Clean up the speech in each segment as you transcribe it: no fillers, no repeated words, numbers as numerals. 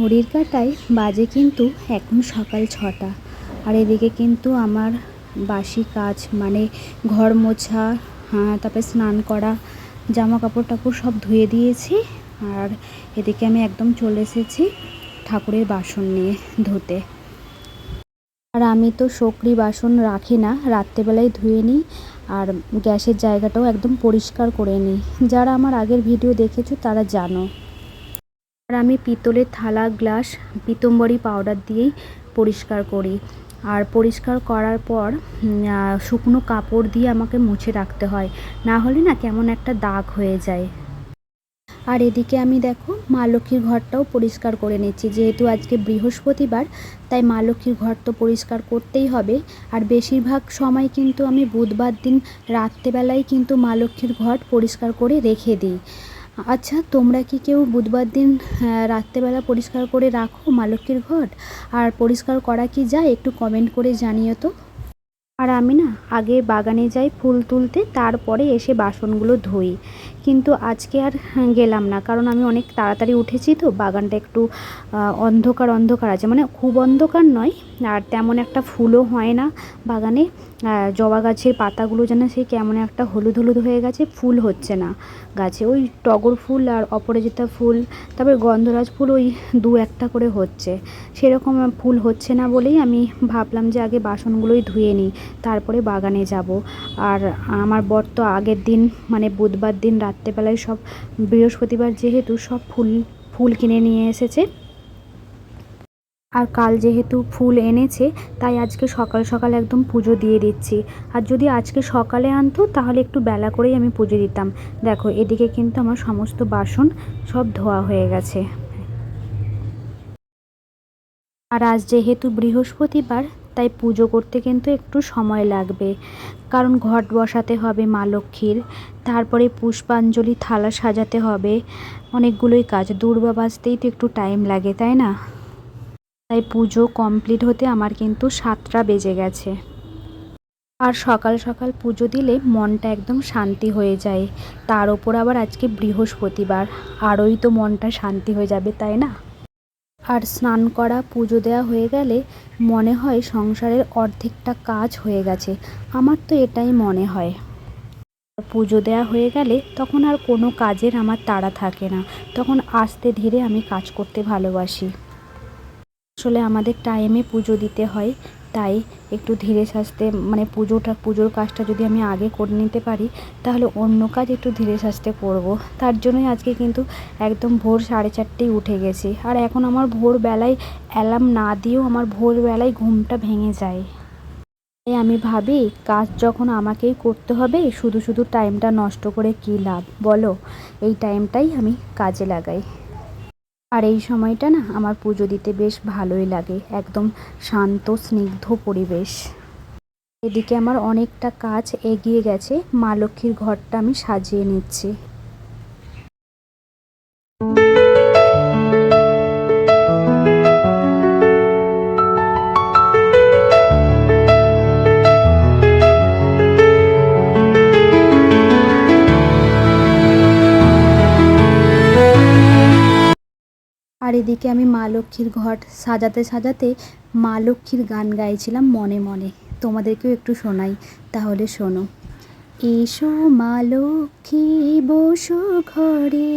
ঘড়ির কাঁটায় বাজে কিন্তু এখন সকাল 6টা। আর এদিকে কিন্তু আমার বাসি কাজ মানে ঘর মোছা, তারপরে স্নান করা, জামা কাপড় টাপড় সব ধুয়ে দিয়েছি। আর এদিকে আমি একদম চলে এসেছি ঠাকুরের বাসন নিয়ে ধুতে। আর আমি তো শোকরি বাসন রাখি না, রাত্রেবেলায় ধুয়ে নিই। আর গ্যাসের জায়গাটাও একদম পরিষ্কার করে নিই। যারা আমার আগের ভিডিও দেখেছো তারা জানো। আর আমি পিতলের থালা গ্লাস পিতম্বরী পাউডার দিয়েই পরিষ্কার করি। আর পরিষ্কার করার পর শুকনো কাপড় দিয়ে আমাকে মুছে রাখতে হয়, না হলে না কেমন একটা দাগ হয়ে যায়। আর এদিকে আমি দেখো মা লক্ষ্মীর ঘরটাও পরিষ্কার করে নিচ্ছি। যেহেতু আজকে বৃহস্পতিবার, তাই মা লক্ষ্মীর ঘর তো পরিষ্কার করতেই হবে। আর বেশিরভাগ সময় কিন্তু আমি বুধবার দিন রাত্রেবেলায় কিন্তু মা লক্ষ্মীর ঘর পরিষ্কার করে রেখে দিই। আচ্ছা, তোমরা কি কেউ বুধবার দিন রাত্রেবেলা পরিষ্কার করে রাখো মা লক্ষ্মীর ঘর? আর পরিষ্কার করা কি যায় একটু কমেন্ট করে জানিও তো। আর আমি না আগে বাগানে যাই ফুল তুলতে, তারপরে এসে বাসনগুলো ধুই। কিন্তু আজকে আর গেলাম না, কারণ আমি অনেক তাড়াতাড়ি উঠেছি তো। বাগানটা একটু অন্ধকার অন্ধকার আছে, মানে খুব অন্ধকার নয়। আর তেমন একটা ফুলও হয় না বাগানে। জবা গাছের পাতাগুলো যেন সেই কেমন একটা হলুদ হলুদ হয়ে গেছে, ফুল হচ্ছে না গাছে। ওই টগর ফুল আর অপরাজিতা ফুল, তারপরে গন্ধরাজ ফুল ওই 2-1টা করে হচ্ছে। সেরকম ফুল হচ্ছে না বলেই আমি ভাবলাম যে আগে বাসনগুলোই ধুয়ে নিই, তারপরে বাগানে যাব। আর আমার বর তো আগের দিন মানে বুধবার দিন রাত্রেবেলায় সব, বৃহস্পতিবার যেহেতু, সব ফুল কিনে নিয়ে এসেছে। আর কাল যেহেতু ফুল এনেছে, তাই আজকে সকাল সকাল একদম পুজো দিয়ে দিচ্ছি। আর যদি আজকে সকালে আনতো তাহলে একটু বেলা করেই আমি পুজো দিতাম। দেখো এদিকে কিন্তু আমার সমস্ত বাসন সব ধোয়া হয়ে গেছে। আর আজ যেহেতু বৃহস্পতিবার, তাই পুজো করতে কিন্তু একটু সময় লাগবে। কারণ ঘট বসাতে হবে মা লক্ষ্মীর, তারপরে পুষ্পাঞ্জলি থালা সাজাতে হবে, অনেকগুলোই কাজ। দূর্বা বাজতেই তো একটু টাইম লাগে, তাই না? তাই পুজো কমপ্লিট হতে আমার কিন্তু 7টা বেজে গেছে। আর সকাল সকাল পুজো দিলে মনটা একদম শান্তি হয়ে যায়। তার ওপর আবার আজকে বৃহস্পতিবার, আরোই তো মনটা শান্তি হয়ে যাবে, তাই না? আর স্নান করা পুজো দেওয়া হয়ে গেলে মনে হয় সংসারের অর্ধেকটা কাজ হয়ে গেছে। আমার তো এটাই মনে হয়। পুজো দেওয়া হয়ে গেলে তখন আর কোনো কাজের আমার তাড়া থাকে না। তখন আস্তে ধীরে আমি কাজ করতে ভালোবাসি। আসলে আমাদের টাইমে পুজো দিতে হয়, তাই একটু ধীরে সাস্তে, মানে পুজোর কাজটা যদি আমি আগে করে নিতে পারি, তাহলে অন্য কাজ একটু ধীরে সাস্তে করব। তার জন্যই আজকে কিন্তু একদম ভোর 4:30টায় উঠে গেছি। আর এখন আমার ভোরবেলায় অ্যালার্ম না দিয়েও আমার ভোরবেলায় ঘুমটা ভেঙে যায়। তাই আমি ভাবি কাজ যখন আমাকেই করতে হবে, শুধু শুধু টাইমটা নষ্ট করে কী লাভ বলো। এই টাইমটাই আমি কাজে লাগাই। আর এই সময়টা না আমার পুজো দিতে বেশ ভালোই লাগে, একদম শান্ত স্নিগ্ধ পরিবেশ। এদিকে আমার অনেকটা কাজ এগিয়ে গেছে, মা লক্ষ্মীর ঘরটা আমি সাজিয়ে নিচ্ছি। আর এদিকে আমি মা লক্ষ্মীর ঘট সাজাতে সাজাতে মা লক্ষ্মীর গান গাইছিলাম মনে মনে। তোমাদেরকেও একটু শোনাই, তাহলে শোনো। এসো মা লক্ষ্মী বসো ঘরে,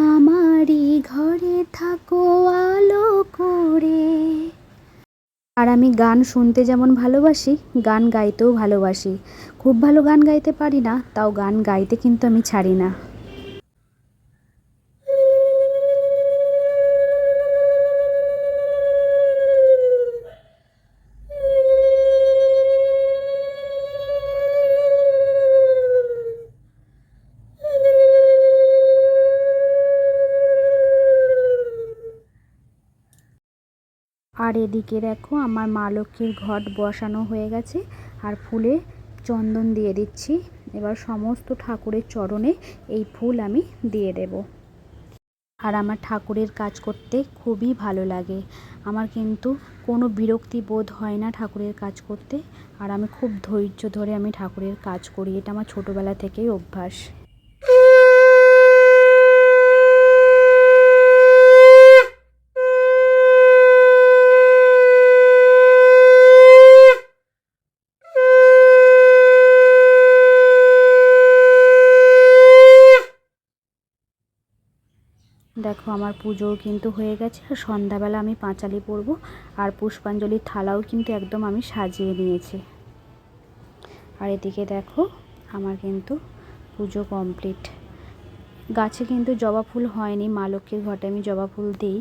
আমারই ঘরে থাকো আলো করে। আর আমি গান শুনতে যেমন ভালোবাসি, গান গাইতেও ভালোবাসি। খুব ভালো গান গাইতে পারি না, তাও গান গাইতে কিন্তু আমি ছাড়ি না। আর এদিকে দেখো আমার মা লক্ষ্মীর ঘট বসানো হয়ে গেছে, আর ফুলে চন্দন দিয়ে দিচ্ছি। এবার সমস্ত ঠাকুরের চরণে এই ফুল আমি দিয়ে দেব। আর আমার ঠাকুরের কাজ করতে খুবই ভালো লাগে। আমার কিন্তু কোনো বিরক্তি বোধ হয় না ঠাকুরের কাজ করতে। আর আমি খুব ধৈর্য ধরে আমি ঠাকুরের কাজ করি, এটা আমার ছোটোবেলা থেকেই অভ্যাস। দেখো আমার পুজোও কিন্তু হয়ে গেছে, আর সন্ধ্যাবেলা আমি পাঁচালি পরবো, আর পুষ্পাঞ্জলির থালাও কিন্তু একদম আমি সাজিয়ে নিয়েছি। আর এদিকে দেখো আমার কিন্তু পুজো কমপ্লিট। গাছে কিন্তু জবা ফুল হয়নি, মা লক্ষ্মীর ঘটে আমি জবা ফুল দিই,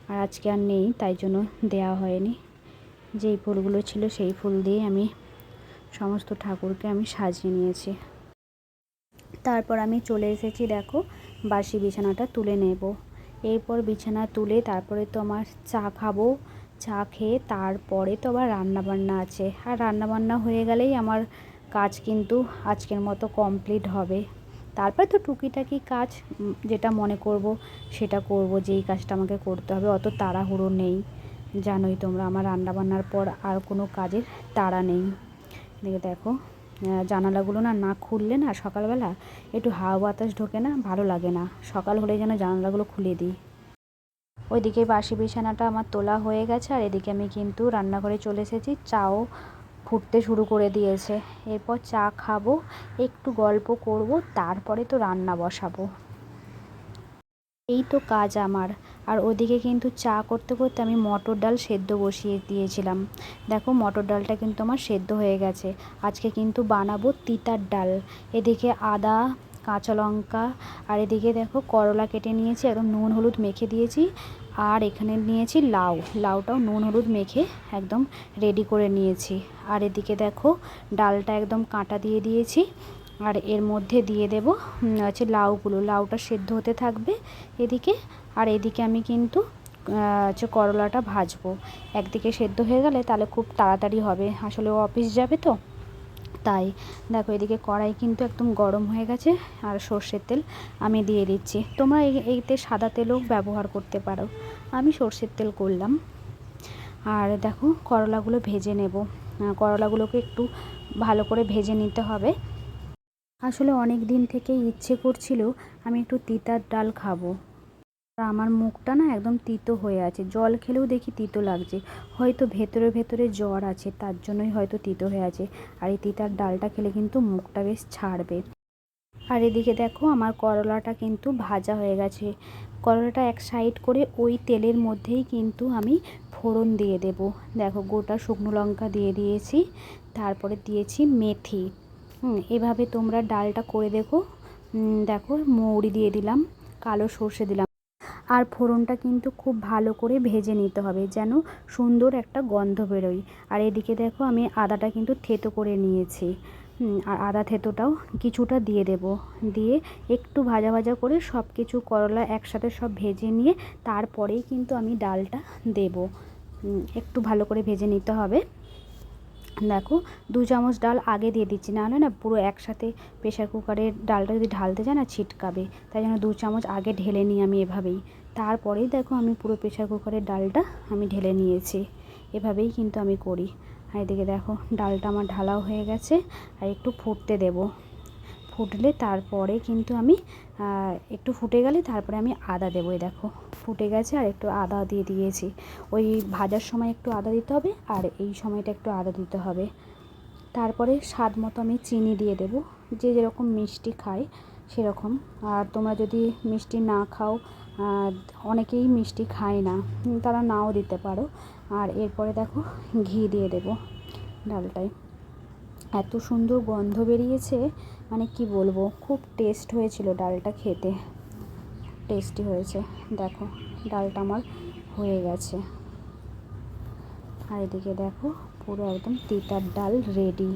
আর আজকে আর নেই তাই জন্য দেওয়া হয়নি। যেই ফুলগুলো ছিল সেই ফুল দিয়ে আমি সমস্ত ঠাকুরকে আমি সাজিয়ে নিয়েছি। তারপর আমি চলে এসেছি দেখো বাসি বিছানাটা তুলে নেব। এরপর বিছানা তুলে তারপরে তো আমার চা খাবো, চা খেয়ে তারপরে তো আবার রান্নাবান্না আছে, আর রান্নাবান্না হয়ে গেলেই আমার কাজ কিন্তু আজকের মতো কমপ্লিট হবে। তারপরে তো টুকিটাকি কাজ যেটা মনে করব সেটা করব, যেই কাজটা আমাকে করতে হবে, অত তাড়াহুড়ো নেই। জানোই তোমরা আমার রান্নাবান্নার পর আর কোনো কাজের তাড়া নেই। এদিকে দেখো জানালাগুলো না খুললে না সকালবেলা একটু হাওয়া বাতাস ঢোকে না, ভালো লাগে না। সকাল হলে যেন জানালাগুলো খুলে দিই। ওইদিকে বাসি বিছানাটা আমার তোলা হয়ে গেছে, আর এদিকে আমি কিন্তু রান্নাঘরে চলে এসেছি। চাও ফুটতে শুরু করে দিয়েছে। এরপর চা খাবো, একটু গল্প করব, তারপরে তো রান্না বসাবো। এই তো কাজ আমার। আর ওদিকে কিন্তু চা করতে করতে আমি মটর ডাল সেদ্ধ বসিয়ে দিয়েছিলাম। দেখো মটর ডালটা কিন্তু আমার সেদ্ধ হয়ে গেছে। আজকে কিন্তু বানাবো তিতার ডাল। এদিকে আদা, কাঁচা লঙ্কা, আর এদিকে দেখো করলা কেটে নিয়েছি, একদম নুন হলুদ মেখে দিয়েছি। আর এখানে নিয়েছি লাউ, লাউটাও নুন হলুদ মেখে একদম রেডি করে নিয়েছি। আর এদিকে দেখো ডালটা একদম কাঁটা দিয়ে দিয়েছি, আর এর মধ্যে দিয়ে দেব হচ্ছে লাউগুলো। লাউটা সেদ্ধ হতে থাকবে এদিকে, আর এদিকে আমি কিন্তু হচ্ছে করলাটা ভাজবো। একদিকে সেদ্ধ হয়ে গেলে তাহলে খুব তাড়াতাড়ি হবে, আসলে ও অফিস যাবে তো তাই। দেখো এদিকে কড়াই কিন্তু একদম গরম হয়ে গেছে, আর সর্ষের তেল আমি দিয়ে দিচ্ছি। তোমরা এইতে সাদা তেলও ব্যবহার করতে পারো, আমি সর্ষের তেল করলাম। আর দেখো করলাগুলো ভেজে নেব। করলাগুলোকে একটু ভালো করে ভেজে নিতে হবে। আসলে অনেক দিন থেকেই ইচ্ছে করছিল আমি একটু তিতার ডাল খাবো। আর আমার মুখটা না একদম তিতো হয়ে আছে, জল খেলেও দেখি তিতো লাগছে। হয়তো ভেতরে ভেতরে জ্বর আছে, তার জন্যই হয়তো তিতো হয়ে আছে। আর এই তিতার ডালটা খেলে কিন্তু মুখটা বেশ ছাড়বে। আর এদিকে দেখো আমার করলাটা কিন্তু ভাজা হয়ে গেছে। করলাটা এক সাইড করে ওই তেলের মধ্যেই কিন্তু আমি ফোড়ন দিয়ে দেব। দেখো গোটা শুকনো লঙ্কা দিয়ে দিয়েছি, তারপরে দিয়েছি মেথি। এভাবে তোমরা ডালটা করে দেখো। দেখো মৌরি দিয়ে দিলাম, কালো সর্ষে দিলাম। আর ফোড়নটা কিন্তু খুব ভালো করে ভেজে নিতে হবে যেন সুন্দর একটা গন্ধ বেরোয়। আর এদিকে দেখো আমি আদাটা কিন্তু থেতো করে নিয়েছি। আর আদা থেতোটাও কিছুটা দিয়ে দেব। দিয়ে একটু ভাজা ভাজা করে সব কিছু করলা একসাথে সব ভেজে নিয়ে তারপরেই কিন্তু আমি ডালটা দেব। একটু ভালো করে ভেজে নিতে হবে। দেখো 2 চামচ ডাল আগে দিয়ে দিচ্ছি, নাহলে না পুরো একসাথে প্রেশার কুকারের ডালটা যদি ঢালতে যায় না ছিটকাবে, তাই জন্য 2 চামচ আগে ঢেলে নিই আমি এভাবেই। তারপরেই দেখো আমি পুরো প্রেশার কুকারের ডালটা আমি ঢেলে নিয়েছি। এভাবেই কিন্তু আমি করি। আর এদিকে দেখো ডালটা আমার ঢালাও হয়ে গেছে, আর একটু ফুটতে দেব। ফুটলে তারপরে কিন্তু আমি একটু ফুটে গেলে তারপরে আমি আদা দেবো। দেখো ফুটে গেছে, আর একটু আদা দিয়ে দিয়েছি। ওই ভাজার সময় একটু আদা দিতে হবে, আর এই সময়টা একটু আদা দিতে হবে। তারপরে স্বাদ মতো আমি চিনি দিয়ে দেব, যে যেরকম মিষ্টি খায় সেরকম। আর তোমরা যদি মিষ্টি না খাও, অনেকেই মিষ্টি খায় না, তারা নাও দিতে পারো। আর এরপরে দেখো ঘি দিয়ে দেব ডালটায়। এত সুন্দর গন্ধ বেরিয়েছে, মানে কি বলবো, খুব টেস্ট হয়েছিল ডালটা, খেতে টেস্টি হয়েছে। দেখো ডালটা আমার হয়ে গেছে। আর এদিকে দেখো পুরো একদম তিতার ডাল রেডি,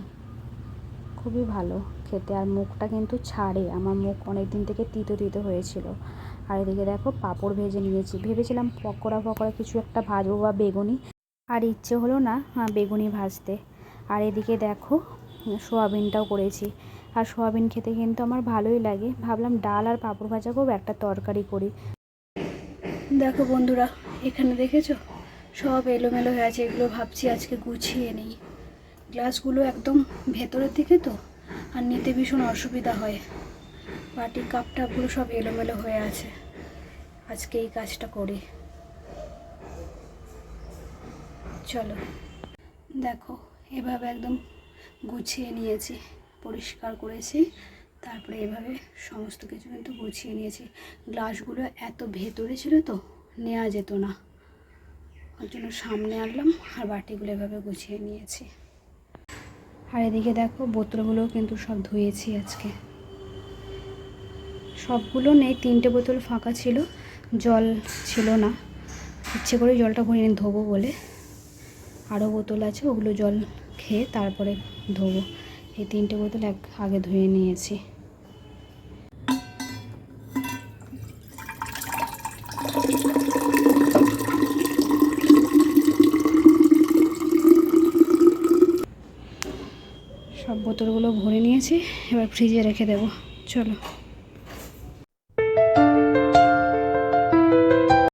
খুবই ভালো খেতে। আর মুখটা কিন্তু ছাড়ে, আমার মুখ অনেক দিন থেকে তিতো তিতো হয়েছিল। আর এদিকে দেখো পাঁপড় ভেজে নিয়েছি, ভেবেছিলাম পকোড়া ফকোড়া কিছু একটা ভাজবো বা বেগুনি, আর ইচ্ছে হলো না বেগুনি ভাজতে। আর এদিকে দেখো সোয়াবিনটাও করেছি, আর সোয়াবিন খেতে কিন্তু আমার ভালোই লাগে। ভাবলাম ডাল আর পাঁপড় ভাজা করবো, একটা তরকারি করি। দেখো বন্ধুরা, এখানে দেখেছো সব এলোমেলো হয়ে আছে, এগুলো ভাবছি আজকে গুছিয়ে নিই। গ্লাসগুলো একদম ভেতরের দিকে তো, আর নিতে ভীষণ অসুবিধা হয়। বাটি কাপ টাপগুলো সব এলোমেলো হয়ে আছে, আজকে এই কাজটা করি। চলো দেখো এভাবে একদম গুছিয়ে নিয়েছি, পরিষ্কার করেছি। তারপরে এভাবে সমস্ত কিছু কিন্তু গুছিয়ে নিয়েছি। গ্লাসগুলো এত ভেতরে ছিল তো নেওয়া যেত না, ওর জন্য সামনে আনলাম আর বাটিগুলো এভাবে গুছিয়ে নিয়েছি। আর এদিকে দেখো বোতলগুলো কিন্তু সব ধুয়েছি আজকে। সবগুলো নেই, 3টে বোতল ফাঁকা ছিল, জল ছিল না, ইচ্ছে করে জলটা ভরে ধোবো বলে। আরও বোতল আছে, ওগুলো জল খেয়ে তারপরে ধোবো। এই 3টে বোতল আগে ধুয়ে নিয়েছি। সব বোতলগুলো ভরে নিয়েছি, এবার ফ্রিজে রেখে দেবো। চলো।